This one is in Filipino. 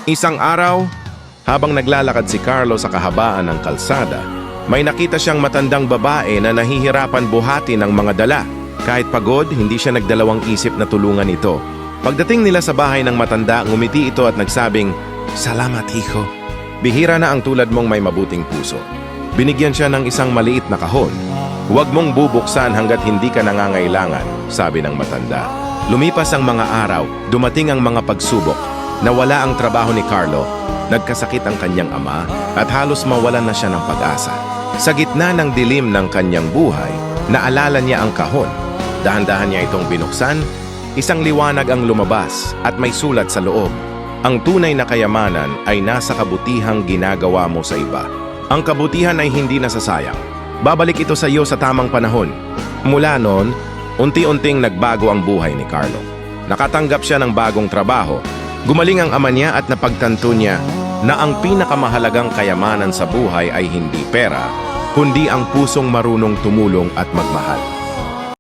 Isang araw, habang naglalakad si Carlo sa kahabaan ng kalsada, may nakita siyang matandang babae na nahihirapan buhati ng mga dala. Kahit pagod, hindi siya nagdalawang isip na tulungan ito. Pagdating nila sa bahay ng matanda, ngumiti ito at nagsabing, "Salamat, hijo. Bihira na ang tulad mong may mabuting puso." Binigyan siya ng isang maliit na kahon. "Huwag mong bubuksan hanggat hindi ka nangangailangan," sabi ng matanda. Lumipas ang mga araw, dumating ang mga pagsubok. Nawala ang trabaho ni Carlo, nagkasakit ang kanyang ama, at halos mawalan na siya ng pag-asa. Sa gitna ng dilim ng kanyang buhay, naalala niya ang kahon. Dahan-dahan niya itong binuksan, isang liwanag ang lumabas at may sulat sa loob. Ang tunay na kayamanan ay nasa kabutihang ginagawa mo sa iba. Ang kabutihan ay hindi nasasayang. Babalik ito sa iyo sa tamang panahon. Mula noon, unti-unting nagbago ang buhay ni Carlo. Nakatanggap siya ng bagong trabaho. Gumaling ang ama niya at napagtanto niya na ang pinakamahalagang kayamanan sa buhay ay hindi pera, kundi ang pusong marunong tumulong at magmahal.